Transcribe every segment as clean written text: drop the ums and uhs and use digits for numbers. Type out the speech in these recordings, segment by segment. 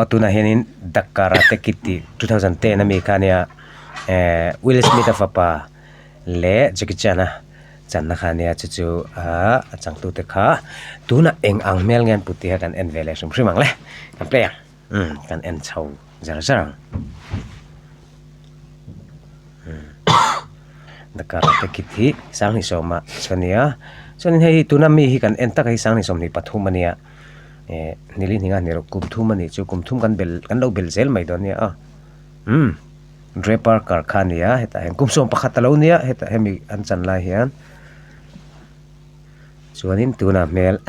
Tuna henin Dakar Tekiti 2010 Amerikania Will Smith apa le Jackie Chan Chan khania chu chang tu te kha tuna eng ang mel ngan putia kan en vele sum hrimang le kan play kan en chau jar jar Dakar Tekiti sang ni soma sonia sonin hei tuna mi hi kan en tak hi sang ni som ni pathumania nili ninga nero kumthum ani chu kumthum kan bel kan lo bel zel mai don ya draper karkhania heta hem kumsom pakhat lo nia heta hemi an chan lai hian chuanin tuna mel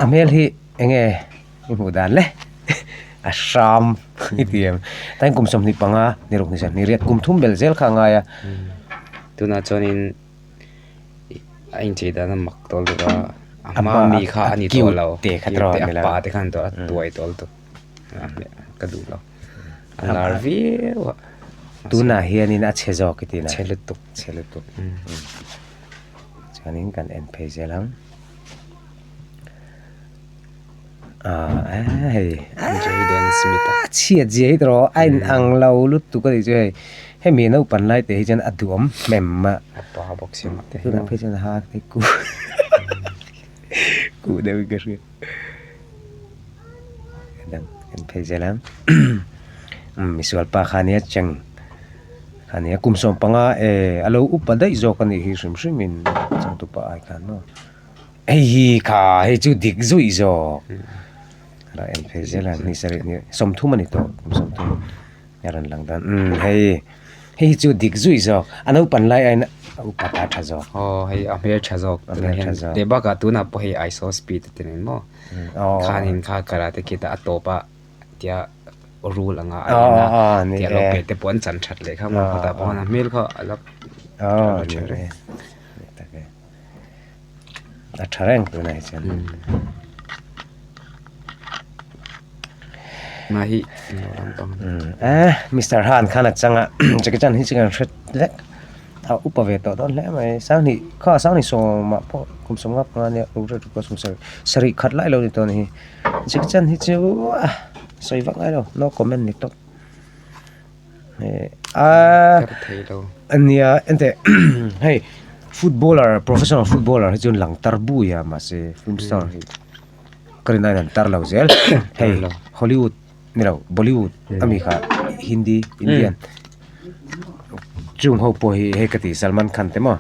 amel hi enge imudan le asham itiam tan kumsom ni panga nirok ni san ni riat kumthum bel zel khanga ya tuna chonin ain chida na maktol da ama mi kha ani to lo te khatro te pa te khan to tuai tol to ka du lo larvi tuna hianin a chejo kitina chelutuk chanin kan en phajelang hey Jaden Smith chia je dro ain ang lo lut tu ka je he me no pan lai te hi jan aduam memma pa boxing te tuna phajen ha te ku ku dewi gerge dan en phajelang misual pa khania chang khania kumsom panga alo upadai zo kan hi shrimmin chang tu pa ai kan no ei kha he chu dik zui zo ra en phajelang ni sari ni somthum ani to kumsom tu yaran langdan hei chu dik zui zo anu pan lai ai upata thazo hei amer chazok te ba ka tuna po hei iso speed tenen mo khanin kha karate kita atopa tia rule anga ai tia lope te pon chan that le kha mo ta pon mel kha alap chere take athareng tu nai chan nahi Mr. Han khana changa Jackie Chan hi chinga thret lek upave to don le mai sang ni so ma po kum som ngap nga ne ru ko sum sari khat lai lo ni to ni Jackie Chan hi chu soi vak lai lo no comment ni to ania ente hey professional footballer hi chun lang tarbu ya ma se film star hi karina nan tar lo zel hey Hollywood nilo Bollywood America Hindi Indian chung ho po hi hekati Salman Khan te mo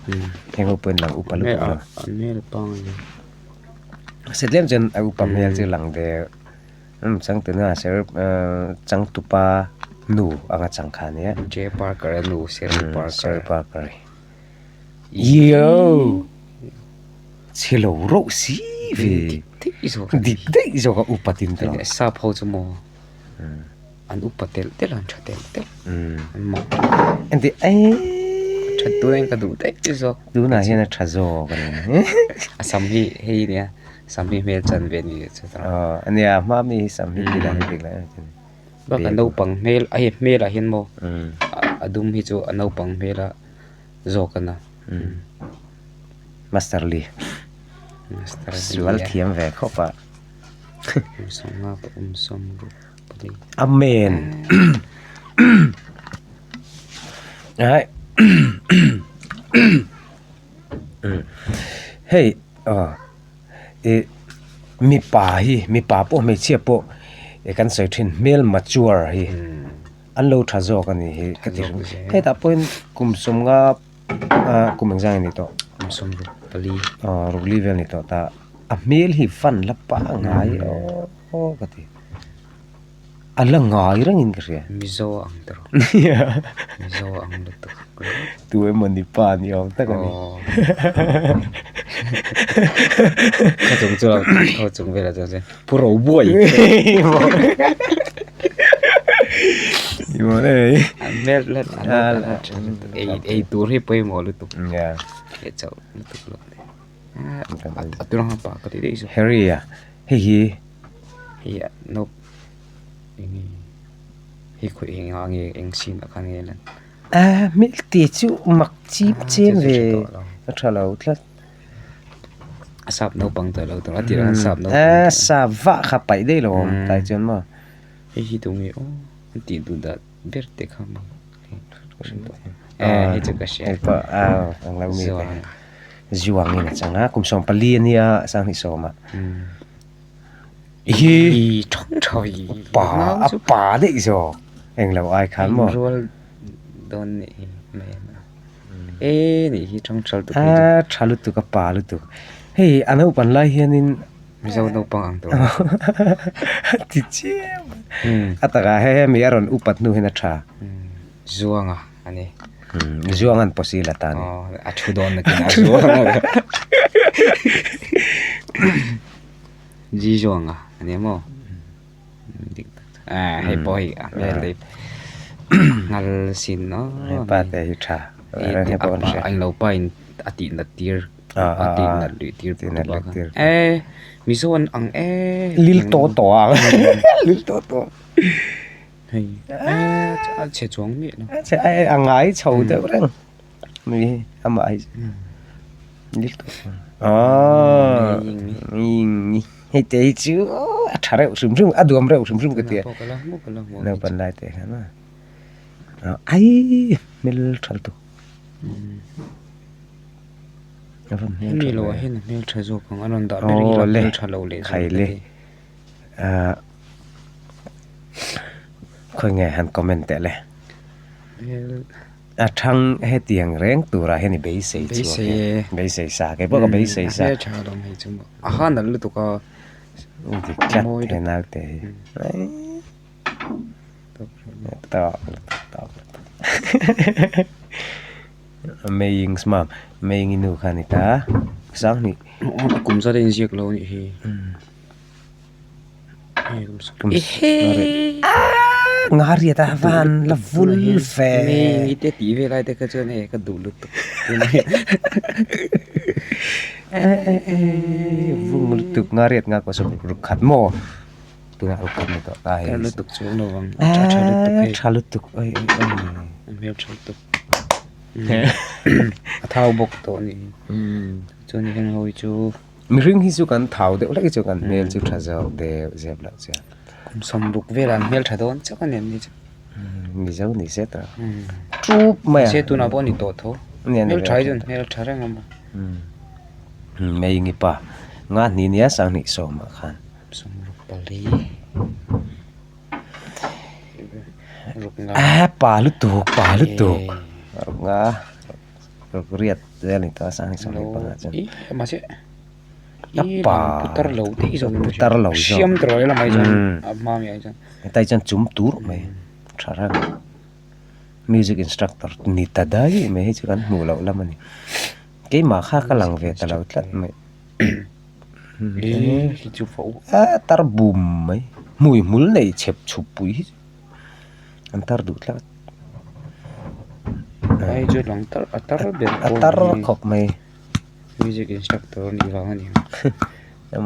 heng ho pen lang upalu mel pang sedlem jen ai upamel je lang de chang te na ser chang tupa nu anga chang khan ya J Parker nu Sir Parker yo chilo ro si ve dik iso ka upatin to sa pho chumo an upatel telan chatel tel mo ente chatu en ka du te iso du na hian thazo kan asam hi hei ne samhi mel chan ve ni chatra ania ma mi samhi ni la dik la ba ka no pang mel ai mel a hin mo adum hi chu anau pang mela zo kana Master Lee sual thiam ve khopa songa som ru amen ai hey mi pa po me che po kan sai thin mel mature hi an lo thazo kan hi ka ti he ta point kum som nga kum jang ni to som ru pali ru level ni to ta a mel hi fan la pa ngai ka ti ala ngai rang in kria mizo ang tro mizo ang lutuk tu e mani pa ni ong ta kan ka chung vela je pro boy yo ne mel la ei tur hi poi mo lutuk ya e chau lutuk lo aturang pa ka ti iso Harry ya hi no hi khu ngi eng sin kan nge lan milk ti chu mak chip chen ve thalo tlat sap no pang ta lo to ati ran sap no sa va kha pai dei lo tai chen ma hi tu nge o ti du da berte kham hi chu ka she pa ang lau mi zuang ni changa kum som palian ya sang ni so ma hi thong thoi pa dei zo eng lo ai khan mo rol don ni me ni hi thong chal tu chalu tu ka pa lu tu hei ana upan lai hianin mi zo no pang ang to ti chem ataka he mi aron upat nu hina tha zuanga ani zuangan posila tani a thu don na kin zuanga ji zuanga ani mo hei boy me le ngal sin no pa te hi tha he bon se ai lo pa in ati na tir ati na li tir mi zon ang lil to lil to hei che chong mi no che ai angai chou de rang mi amai lil to ning hei te chu thare sum aduam re sum ke te no pan lai te na ai mel thal tu mi lo hen mel thazo kang anon da mel thalo le khai le khoi nge han comment te le thang he tiang reng tu ra he ni be sei sa ke bo ka be sei sa cha dong he chum a han dal lu tu ka di chat he na te ta amazing smam amazing inu khanita sang ni kum sa den jek lo ni hi ngari ta van la full fe me te ti ve lai te ka chen e ka du lu tu vung lu tu ngari nga ko so khat mo tu nga ru kan to ta he lu tu chu no wang cha lu tu ai me cha lu tu thao bok to ni chu ni hang hoi chu mi ring hi chu kan thau de la ki chu kan mel chu tha jaw de zeb la cha kum som buk velan mel tha don cha kan ni chu mi jaw ni se ta trup ma se tu na bo ni to tho mel thai jon mel thara ngam me ngi pa nga ni nia sang ni so ma khan som ruk pali ruk nga pa lu tu nga ruk riat de ni ta sang ni so ni pa chen ma se pa putar lo ti zo siam tro la mai jon ma mi ai jon tai chan chum tur me thara music instructor ni ta dai me hi kan mu lo la mani ke ma kha ka lang ve ta lo tlat me hi chu fo tar bum mai mui mul nei chep chup pui an tar du tlat ai jo long tar ber khop mai music instructor ni wa ni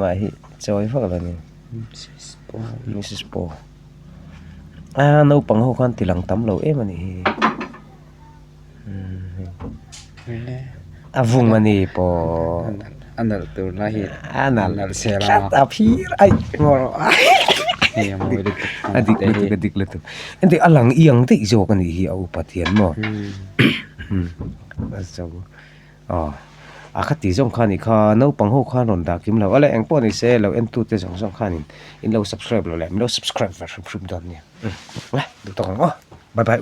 ma hi choi fa la ni Mrs. Po no pang ho kan tilang tam lo em ani avung mani po andal tu la hi anal sela apir ai ngoro adik le tu ente alang iang ti zo kan hi au pathian mo so akhati jong khani kha no pang ho kha ron da kim lo ala eng po ni se lo en tu te jong khanin in lo subscribe lo le lo subscribe fa shum don ni la du tong bye bye